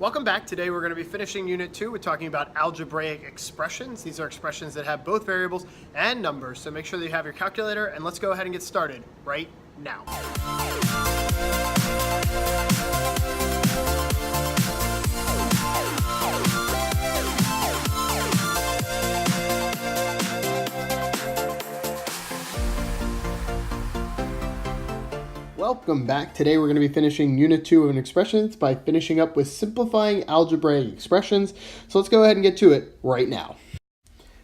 Welcome back. Today we're going to be finishing Unit 2 with talking about algebraic expressions. These are expressions that have both variables and numbers, so make sure that you have your calculator, and let's go ahead and get started right now. Welcome back. Today we're going to be finishing Unit 2 of expressions by finishing up with simplifying algebraic expressions. So let's go ahead and get to it right now.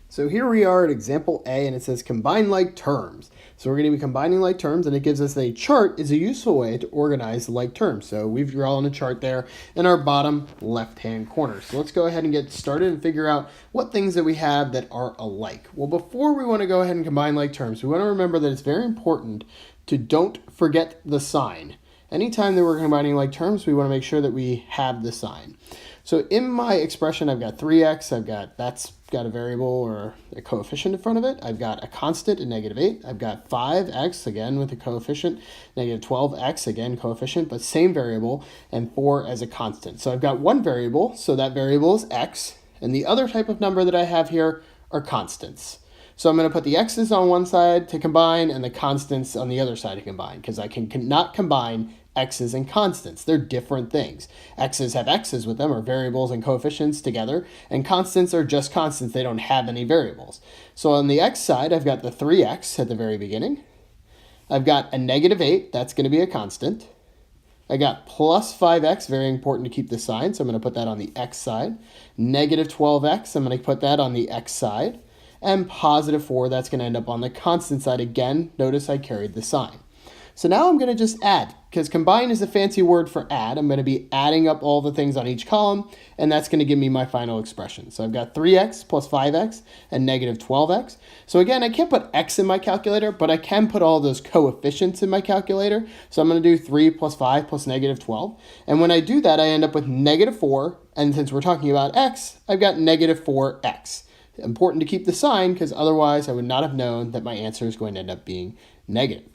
So here we are at example A, and it says combine like terms. So we're going to be combining like terms, and it gives us a chart is a useful way to organize like terms. So we've drawn a chart there in our bottom left-hand corner. So let's go ahead and get started and figure out what things that we have that are alike. Well, before we want to go ahead and combine like terms, we want to remember that it's very important to don't forget the sign. Anytime that we're combining like terms, we want to make sure that we have the sign. So in my expression, I've got 3x, that's got a variable or a coefficient in front of it. I've got a constant at -8. I've got 5x, again with a coefficient, -12x, again coefficient, but same variable, and 4 as a constant. So I've got one variable, so that variable is x, and the other type of number that I have here are constants. So I'm going to put the x's on one side to combine and the constants on the other side to combine, because I cannot combine x's and constants. They're different things. X's have x's with them, or variables and coefficients together, and constants are just constants. They don't have any variables. So on the x side, I've got the 3x at the very beginning. I've got a -8. That's going to be a constant. I got plus 5x, very important to keep the sign, so I'm going to put that on the x side. -12x, I'm going to put that on the x side. And +4, that's going to end up on the constant side again. Notice I carried the sign. So now I'm going to just add, because combine is a fancy word for add. I'm going to be adding up all the things on each column, and that's going to give me my final expression. So I've got 3x plus 5x and -12x. So again, I can't put x in my calculator, but I can put all those coefficients in my calculator. So I'm going to do 3 plus 5 plus -12. And when I do that, I end up with -4. And since we're talking about x, I've got -4x. Important to keep the sign, because otherwise I would not have known that my answer is going to end up being negative.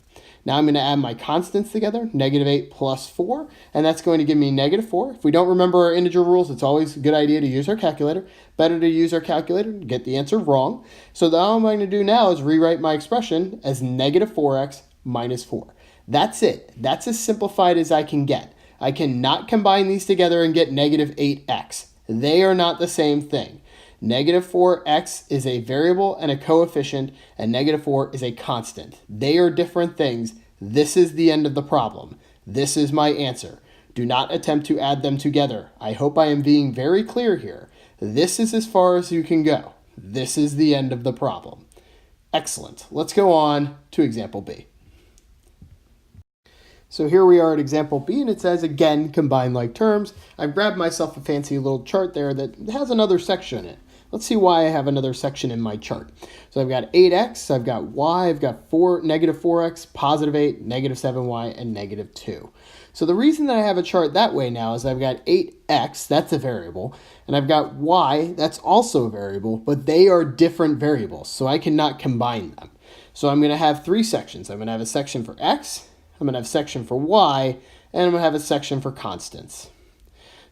Now I'm going to add my constants together, -8 plus 4, and that's going to give me -4. If we don't remember our integer rules, it's always a good idea to use our calculator. Better to use our calculator to get the answer wrong. So all I'm going to do now is rewrite my expression as -4x minus 4. That's it. That's as simplified as I can get. I cannot combine these together and get -8x. They are not the same thing. -4x is a variable and a coefficient, and -4 is a constant. They are different things. This is the end of the problem. This is my answer. Do not attempt to add them together. I hope I am being very clear here. This is as far as you can go. This is the end of the problem. Excellent. Let's go on to example B. So here we are at example B, and it says, again, combine like terms. I've grabbed myself a fancy little chart there that has another section in it. Let's see why I have another section in my chart. So I've got 8x, I've got y, I've got -4x, +8, -7y, and -2. So the reason that I have a chart that way now is I've got 8x, that's a variable, and I've got y, that's also a variable, but they are different variables, so I cannot combine them. So I'm going to have three sections. I'm going to have a section for x, I'm going to have a section for y, and I'm going to have a section for constants.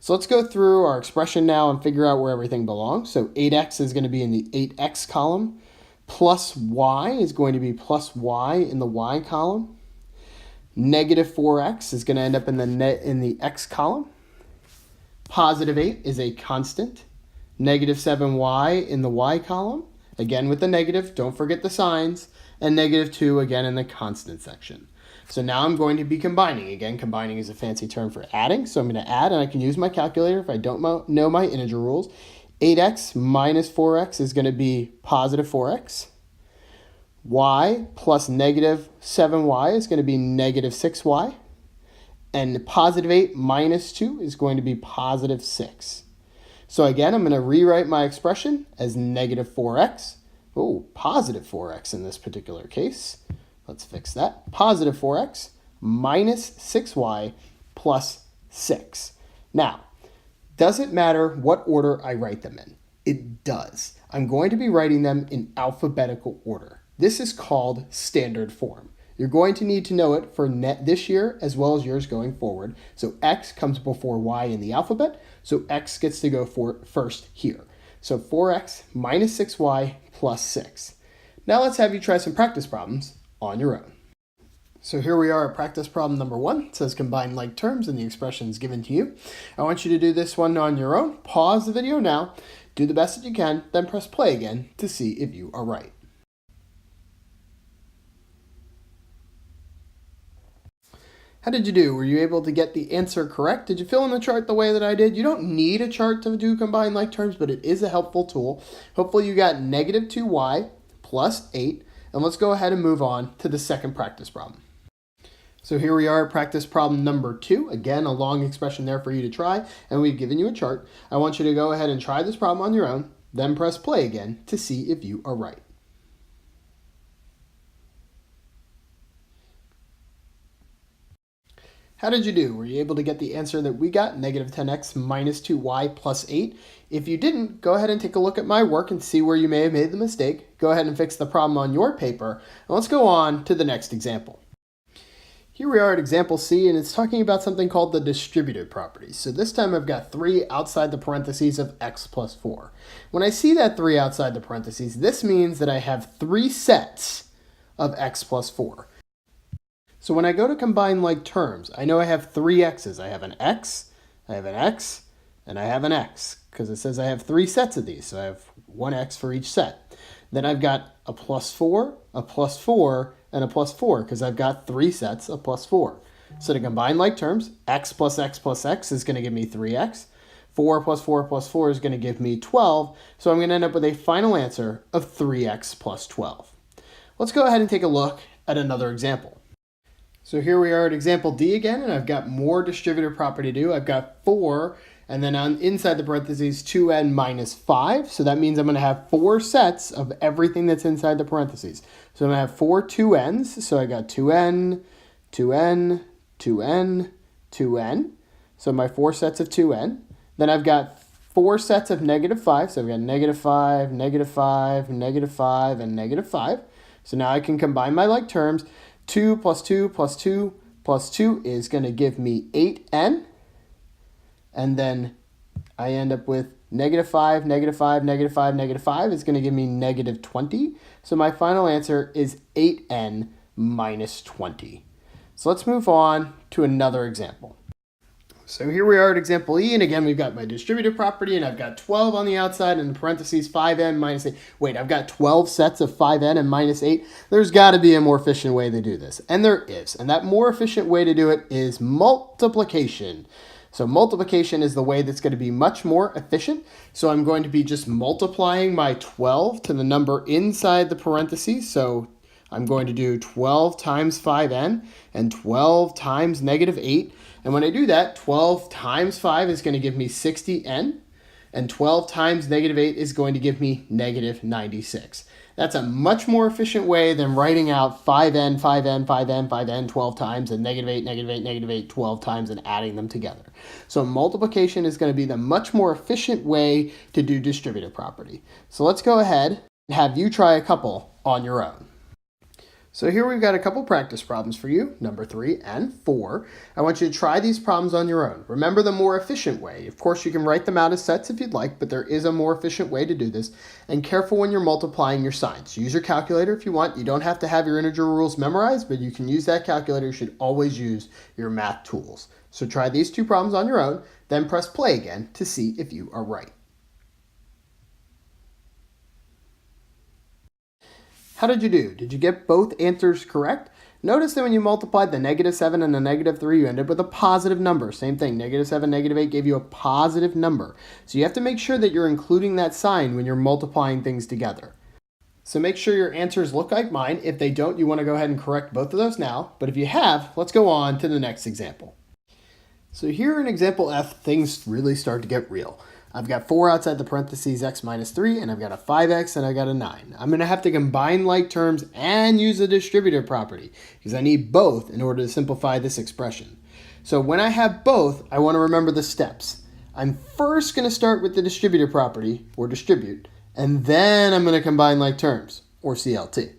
So let's go through our expression now and figure out where everything belongs. So 8x is going to be in the 8x column. Plus y is going to be plus y in the y column. -4x is going to end up in the x column. +8 is a constant. -7y in the y column. Again with the negative, don't forget the signs. And -2 again in the constant section. So now I'm going to be combining. Again, combining is a fancy term for adding. So I'm going to add, and I can use my calculator if I don't know my integer rules. 8x minus 4x is going to be +4x. Y plus -7y is going to be -6y. And +8 minus 2 is going to be +6. So again, I'm going to rewrite my expression as -4x. Oh, +4x in this particular case. Let's fix that. +4x minus 6y plus 6. Now, does it matter what order I write them in? It does. I'm going to be writing them in alphabetical order. This is called standard form. You're going to need to know it for this year as well as years going forward. So x comes before y in the alphabet, so x gets to go first here. So 4x minus 6y plus 6. Now let's have you try some practice problems on your own. So here we are at practice problem number 1. It says combine like terms and the expressions given to you. I want you to do this one on your own. Pause the video now, do the best that you can, then press play again to see if you are right. How did you do? Were you able to get the answer correct? Did you fill in the chart the way that I did? You don't need a chart to do combine like terms, but it is a helpful tool. Hopefully you got negative 2y plus 8. And let's go ahead and move on to the second practice problem. So here we are at practice problem number 2. Again, a long expression there for you to try, and we've given you a chart. I want you to go ahead and try this problem on your own, then press play again to see if you are right. How did you do? Were you able to get the answer that we got, negative 10x minus 2y plus 8? If you didn't, go ahead and take a look at my work and see where you may have made the mistake. Go ahead and fix the problem on your paper. And let's go on to the next example. Here we are at example C, and it's talking about something called the distributive property. So this time I've got 3 outside the parentheses of x plus 4. When I see that 3 outside the parentheses, this means that I have 3 sets of x plus 4. So when I go to combine like terms, I know I have 3 x's. I have an x, I have an x, and I have an x, because it says I have 3 sets of these. So I have 1 x for each set. Then I've got a plus 4, a plus 4, and a plus 4, because I've got 3 sets of plus 4. So to combine like terms, x plus x plus x is going to give me 3x. 4 plus 4 plus 4 is going to give me 12. So I'm going to end up with a final answer of 3x plus 12. Let's go ahead and take a look at another example. So here we are at example D again, and I've got more distributive property to do. I've got 4, and then on inside the parentheses, 2n minus 5. So that means I'm going to have 4 sets of everything that's inside the parentheses. So I'm going to have 4 2n's. So I got 2n, 2n, 2n, 2n. So my 4 sets of 2n. Then I've got 4 sets of negative 5. So I've got negative 5, negative 5, negative 5, and negative 5. So now I can combine my like terms. 2 plus 2 plus 2 plus 2 is going to give me 8n. And then I end up with negative 5, negative 5, negative 5, negative 5 is going to give me negative 20. So my final answer is 8n minus 20. So let's move on to another example. So here we are at example E, and again, we've got my distributive property, and I've got 12 on the outside, and in parentheses, 5n minus 8. Wait, I've got 12 sets of 5n and minus 8. There's got to be a more efficient way to do this, and there is. And that more efficient way to do it is multiplication. So multiplication is the way that's going to be much more efficient. So I'm going to be just multiplying my 12 to the number inside the parentheses. So I'm going to do 12 times 5n and 12 times negative 8. And when I do that, 12 times 5 is going to give me 60n, and 12 times negative 8 is going to give me negative 96. That's a much more efficient way than writing out 5n, 5n, 5n, 5n 12 times, and negative 8, negative 8, negative 8 12 times, and adding them together. So multiplication is going to be the much more efficient way to do distributive property. So let's go ahead and have you try a couple on your own. So here we've got a couple practice problems for you, number 3 and 4. I want you to try these problems on your own. Remember the more efficient way. Of course, you can write them out as sets if you'd like, but there is a more efficient way to do this. And careful when you're multiplying your signs. Use your calculator if you want. You don't have to have your integer rules memorized, but you can use that calculator. You should always use your math tools. So try these 2 problems on your own, then press play again to see if you are right. How did you do? Did you get both answers correct? Notice that when you multiplied the negative 7 and the negative 3, you ended up with a positive number. Same thing, negative 7, negative 8 gave you a positive number. So you have to make sure that you're including that sign when you're multiplying things together. So make sure your answers look like mine. If they don't, you want to go ahead and correct both of those now. But if you have, let's go on to the next example. So here in example F, things really start to get real. I've got 4 outside the parentheses, x minus 3, and I've got a 5x, and I've got a 9. I'm going to have to combine like terms and use the distributive property, because I need both in order to simplify this expression. So when I have both, I want to remember the steps. I'm first going to start with the distributive property, or distribute, and then I'm going to combine like terms, or CLT.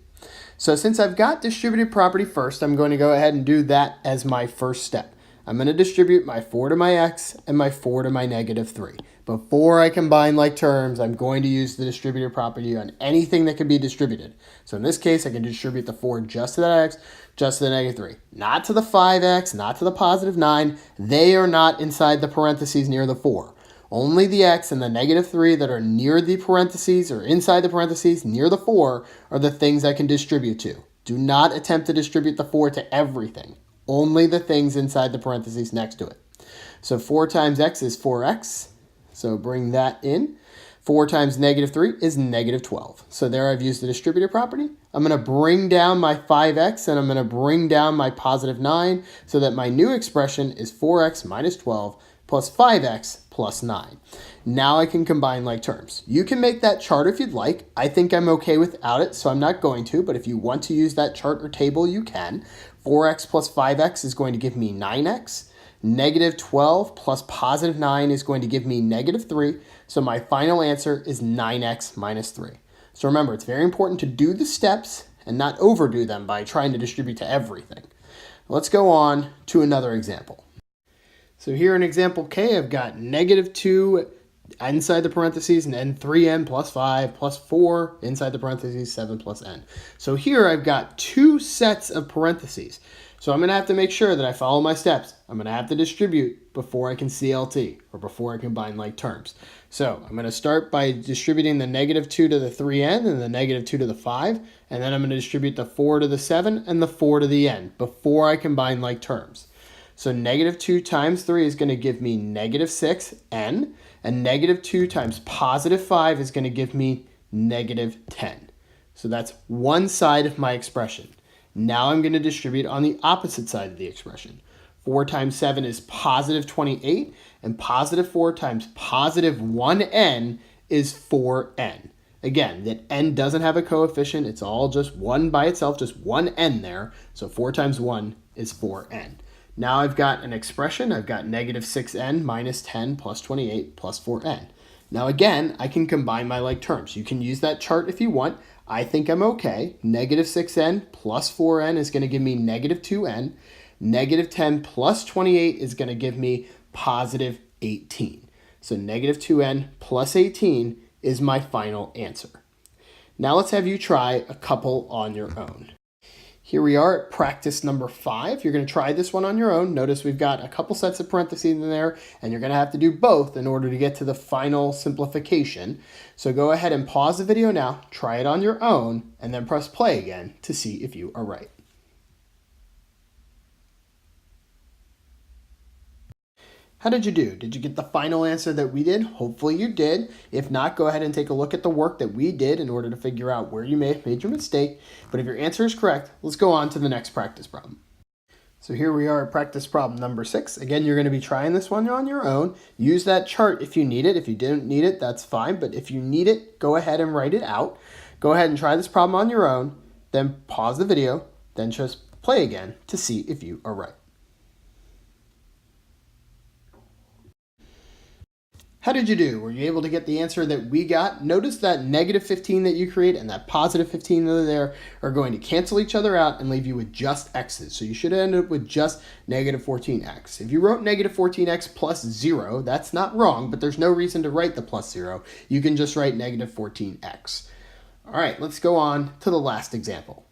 So since I've got distributive property first, I'm going to go ahead and do that as my first step. I'm going to distribute my 4 to my x and my 4 to my -3. Before I combine like terms, I'm going to use the distributive property on anything that can be distributed. So in this case, I can distribute the 4 just to that x, just to the -3. Not to the 5x, not to the +9. They are not inside the parentheses near the 4. Only the x and the -3 that are near the parentheses or inside the parentheses near the 4 are the things I can distribute to. Do not attempt to distribute the 4 to everything. Only the things inside the parentheses next to it. So 4 times x is 4x. So bring that in. 4 times -3 is -12. So there I've used the distributive property. I'm going to bring down my 5x and I'm going to bring down my +9 so that my new expression is 4x minus 12 plus 5x plus 9. Now I can combine like terms. You can make that chart if you'd like. I think I'm okay without it, so I'm not going to, but if you want to use that chart or table, you can. 4x plus 5x is going to give me 9x. -12 plus +9 is going to give me -3. So my final answer is 9x minus 3. So remember, it's very important to do the steps and not overdo them by trying to distribute to everything. Let's go on to another example. So here in example K, I've got -2 inside the parentheses and then 3n plus 5 plus 4 inside the parentheses, 7 plus n. So here I've got two sets of parentheses. So I'm going to have to make sure that I follow my steps. I'm going to have to distribute before I can CLT or before I combine like terms. So I'm going to start by distributing the -2 to the 3n and the -2 to the 5. And then I'm going to distribute the 4 to the 7 and the 4 to the n before I combine like terms. So -2 times 3 is going to give me -6n, and -2 times +5 is going to give me -10. So that's one side of my expression. Now I'm going to distribute on the opposite side of the expression. 4 times 7 is +28, and +4 times +1n is 4n. Again, that n doesn't have a coefficient. It's all just 1 by itself, just one n there. So 4 times 1 is 4n. Now I've got an expression. I've got -6n minus 10 plus 28 plus 4n. Now again, I can combine my like terms. You can use that chart if you want. I think I'm okay. -6n plus 4n is going to give me -2n. -10 plus 28 is going to give me +18. So -2n plus 18 is my final answer. Now let's have you try a couple on your own. Here we are at practice number 5. You're going to try this one on your own. Notice we've got a couple sets of parentheses in there, and you're going to have to do both in order to get to the final simplification. So go ahead and pause the video now, try it on your own, and then press play again to see if you are right. How did you do? Did you get the final answer that we did? Hopefully you did. If not, go ahead and take a look at the work that we did in order to figure out where you may have made your mistake. But if your answer is correct, let's go on to the next practice problem. So here we are at practice problem number 6. Again, you're going to be trying this one on your own. Use that chart if you need it. If you didn't need it, that's fine. But if you need it, go ahead and write it out. Go ahead and try this problem on your own. Then pause the video. Then just play again to see if you are right. How did you do? Were you able to get the answer that we got? Notice that -15 that you create and that +15 that are there are going to cancel each other out and leave you with just x's. So you should end up with just -14x. If you wrote -14x plus 0, that's not wrong, but there's no reason to write the plus 0. You can just write -14x. All right, let's go on to the last example.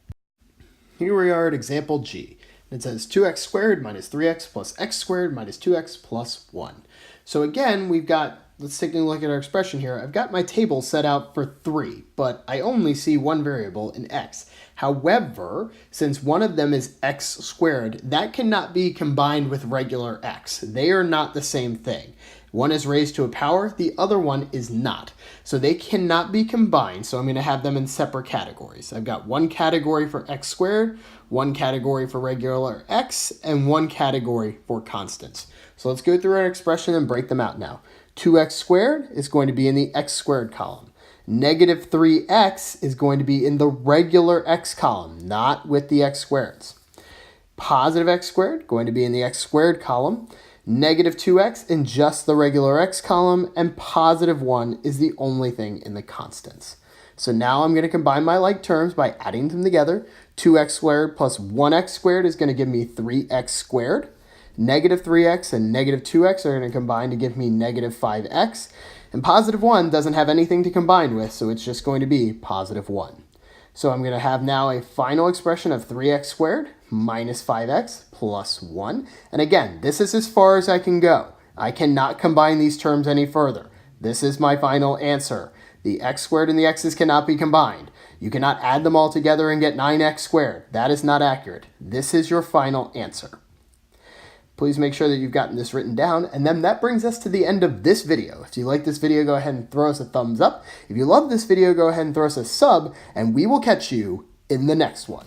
Here we are at example G. It says 2x squared minus 3x plus x squared minus 2x plus 1. So again, we've got, let's take a look at our expression here. I've got my table set out for 3, but I only see one variable in x. However, since one of them is x squared, that cannot be combined with regular x. They are not the same thing. One is raised to a power, the other one is not. So they cannot be combined, so I'm going to have them in separate categories. I've got one category for x squared, one category for regular x, and one category for constants. So let's go through our expression and break them out now. 2x squared is going to be in the x squared column. -3x is going to be in the regular x column, not with the x squareds. Positive x squared, going to be in the x squared column. -2x in just the regular x column, and +1 is the only thing in the constants. So now I'm going to combine my like terms by adding them together. 2x squared plus 1x squared is going to give me 3x squared. Negative 3x and negative 2x are going to combine to give me negative 5x. And positive 1 doesn't have anything to combine with, so it's just going to be positive 1. So I'm going to have now a final expression of 3x squared minus 5x plus 1. And again, this is as far as I can go. I cannot combine these terms any further. This is my final answer. The x squared and the x's cannot be combined. You cannot add them all together and get 9x squared. That is not accurate. This is your final answer. Please make sure that you've gotten this written down, and then that brings us to the end of this video. If you like this video, go ahead and throw us a thumbs up. If you love this video, go ahead and throw us a sub, and we will catch you in the next one.